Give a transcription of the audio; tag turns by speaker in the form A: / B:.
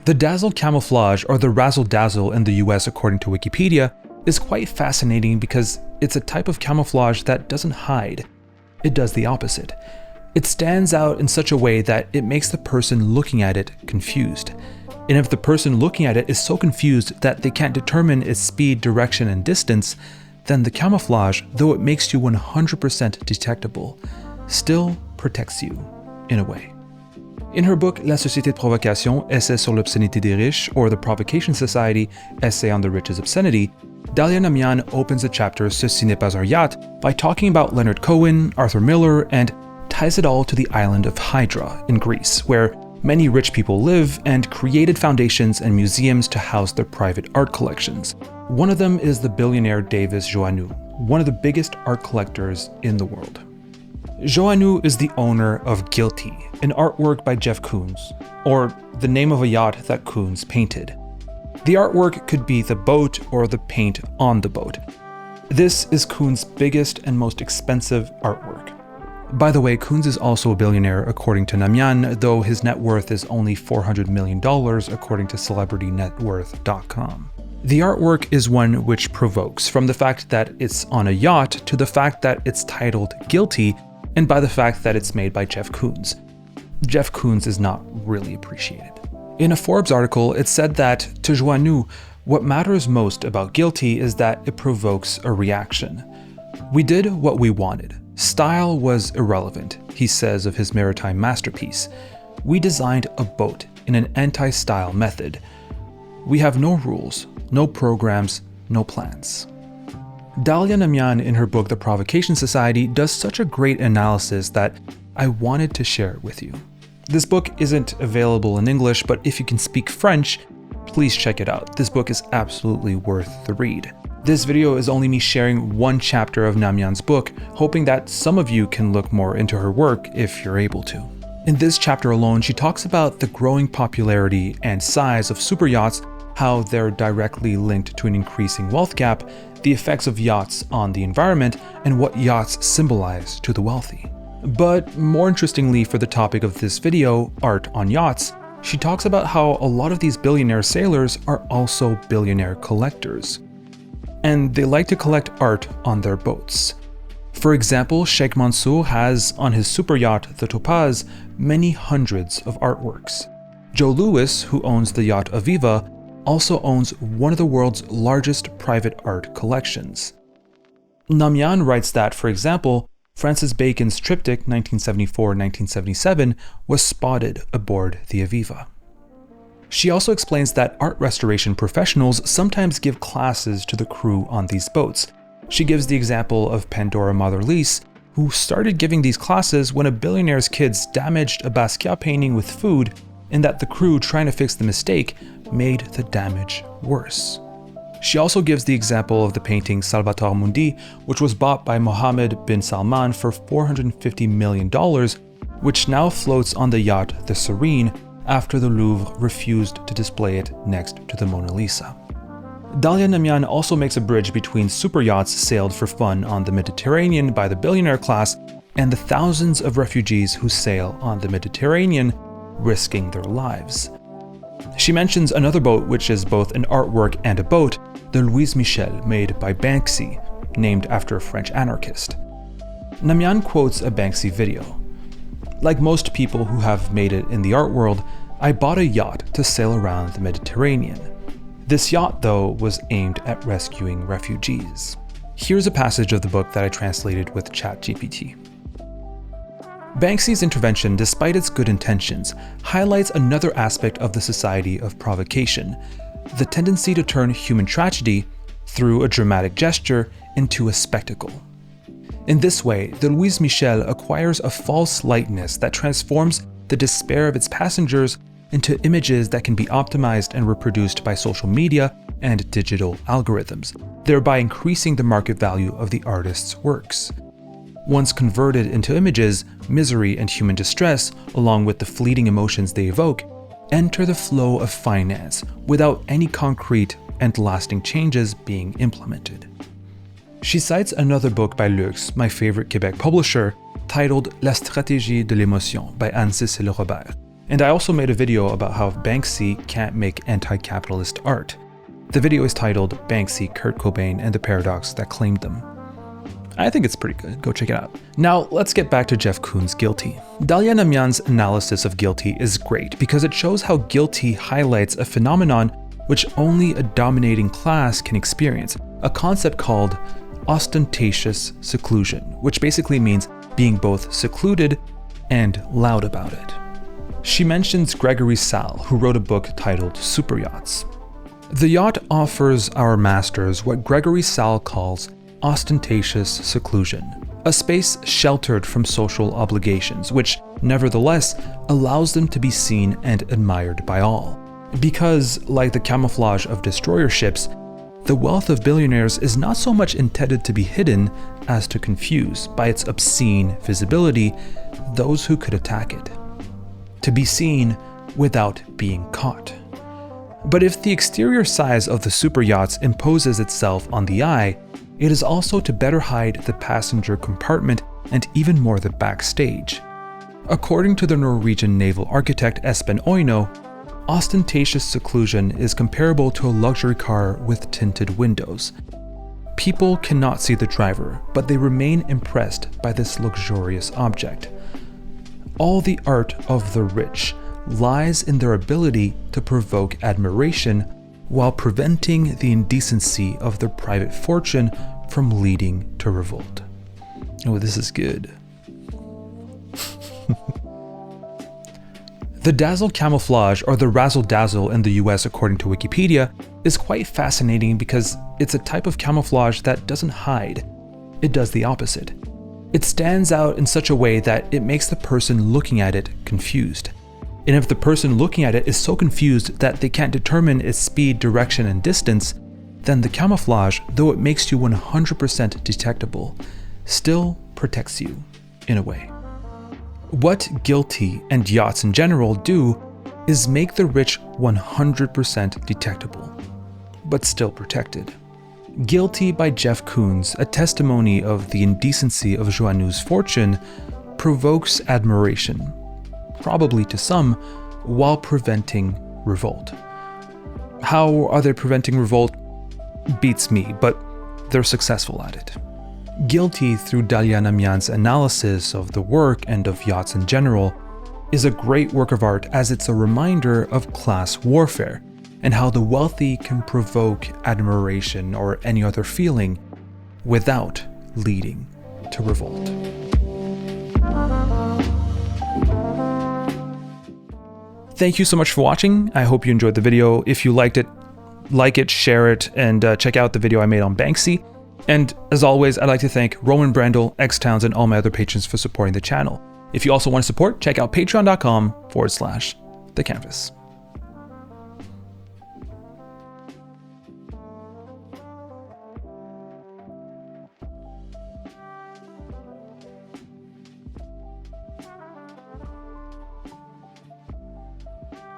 A: The dazzle camouflage, or the razzle-dazzle in the US according to Wikipedia, is quite fascinating because it's a type of camouflage that doesn't hide. It does the opposite. It stands out in such a way that it makes the person looking at it confused. And if the person looking at it is so confused that they can't determine its speed, direction, and distance, then the camouflage, though it makes you 100% detectable, still protects you in a way. In her book La société de provocation, Essai sur l'obscénité des riches, or The Provocation Society, Essay on the Rich's Obscenity, Dahlia Namian opens the chapter Ceci n'est pas un yacht by talking about Leonard Cohen, Arthur Miller, and ties it all to the island of Hydra in Greece, where many rich people live and created foundations and museums to house their private art collections. One of them is the billionaire Davis Joannou, one of the biggest art collectors in the world. Joannou is the owner of Guilty, an artwork by Jeff Koons, or the name of a yacht that Koons painted. The artwork could be the boat or the paint on the boat. This is Koons' biggest and most expensive artwork. By the way, Koons is also a billionaire according to Namian, though his net worth is only $400 million according to CelebrityNetWorth.com. The artwork is one which provokes, from the fact that it's on a yacht to the fact that it's titled Guilty, and by the fact that it's made by Jeff Koons. Jeff Koons is not really appreciated. In a Forbes article, it said that, to Joannou, what matters most about Guilty is that it provokes a reaction. We did what we wanted. Style was irrelevant, he says of his maritime masterpiece. We designed a boat in an anti-style method. We have no rules, no programs, no plans. Dahlia Namian in her book The Provocation Society does such a great analysis that I wanted to share it with you. This book isn't available in English, but if you can speak French, please check it out. This book is absolutely worth the read. This video is only me sharing one chapter of Namian's book, hoping that some of you can look more into her work if you're able to. In this chapter alone, she talks about the growing popularity and size of super yachts, how they're directly linked to an increasing wealth gap, the effects of yachts on the environment, and what yachts symbolize to the wealthy. But more interestingly for the topic of this video, art on yachts, she talks about how a lot of these billionaire sailors are also billionaire collectors. And they like to collect art on their boats. For example, Sheikh Mansour has, on his super yacht, the Topaz, many hundreds of artworks. Joe Louis, who owns the yacht Aviva, also owns one of the world's largest private art collections. Namian writes that, for example, Francis Bacon's triptych 1974-1977 was spotted aboard the Aviva. She also explains that art restoration professionals sometimes give classes to the crew on these boats. She gives the example of Pandora Mother-Lise, who started giving these classes when a billionaire's kids damaged a Basquiat painting with food, and that the crew trying to fix the mistake made the damage worse. She also gives the example of the painting Salvator Mundi, which was bought by Mohammed bin Salman for $450 million, which now floats on the yacht the Serene after the Louvre refused to display it next to the Mona Lisa. Dahlia Namian also makes a bridge between super yachts sailed for fun on the Mediterranean by the billionaire class and the thousands of refugees who sail on the Mediterranean, risking their lives. She mentions another boat which is both an artwork and a boat, the Louise Michel made by Banksy, named after a French anarchist. Namian quotes a Banksy video. Like most people who have made it in the art world, I bought a yacht to sail around the Mediterranean. This yacht, though, was aimed at rescuing refugees. Here's a passage of the book that I translated with ChatGPT. Banksy's intervention, despite its good intentions, highlights another aspect of the society of provocation, the tendency to turn human tragedy, through a dramatic gesture, into a spectacle. In this way, the Louise Michel acquires a false lightness that transforms the despair of its passengers into images that can be optimized and reproduced by social media and digital algorithms, thereby increasing the market value of the artist's works. Once converted into images, misery and human distress, along with the fleeting emotions they evoke, enter the flow of finance without any concrete and lasting changes being implemented. She cites another book by Lux, my favorite Quebec publisher, titled La stratégie de l'émotion by Anne-Cécile Robert. And I also made a video about how Banksy can't make anti-capitalist art. The video is titled Banksy, Kurt Cobain, and the Paradox That Claimed Them. I think it's pretty good, go check it out. Now let's get back to Jeff Koons' Guilty. Dahlia Namian's analysis of Guilty is great because it shows how Guilty highlights a phenomenon which only a dominating class can experience, a concept called ostentatious seclusion, which basically means being both secluded and loud about it. She mentions Gregory Sal, who wrote a book titled Super Yachts. The yacht offers our masters what Gregory Sal calls ostentatious seclusion, a space sheltered from social obligations, which nevertheless allows them to be seen and admired by all. Because, like the camouflage of destroyer ships, the wealth of billionaires is not so much intended to be hidden as to confuse, by its obscene visibility, those who could attack it. To be seen without being caught. But if the exterior size of the super yachts imposes itself on the eye, it is also to better hide the passenger compartment and even more the backstage. According to the Norwegian naval architect Espen Oino, ostentatious seclusion is comparable to a luxury car with tinted windows. People cannot see the driver, but they remain impressed by this luxurious object. All the art of the rich lies in their ability to provoke admiration while preventing the indecency of their private fortune from leading to revolt. Oh, this is good. The dazzle camouflage, or the razzle-dazzle in the US according to Wikipedia, is quite fascinating because it's a type of camouflage that doesn't hide. It does the opposite. It stands out in such a way that it makes the person looking at it confused. And if the person looking at it is so confused that they can't determine its speed, direction, and distance, then the camouflage, though it makes you 100% detectable, still protects you in a way. What Guilty and Yachts in general do is make the rich 100% detectable, but still protected. Guilty by Jeff Koons, a testimony of the indecency of Joannou's fortune, provokes admiration, probably to some, while preventing revolt. How are they preventing revolt? Beats me, but they're successful at it. Guilty, through Dahlia Namian's analysis of the work and of yachts in general, is a great work of art as it's a reminder of class warfare and how the wealthy can provoke admiration or any other feeling without leading to revolt. Thank you so much for watching. I hope you enjoyed the video. If you liked it, like it, share it, and check out the video I made on Banksy. And as always, I'd like to thank Roman Brandel, X-Towns, and all my other patrons for supporting the channel. If you also want to support, check out patreon.com/thecanvas.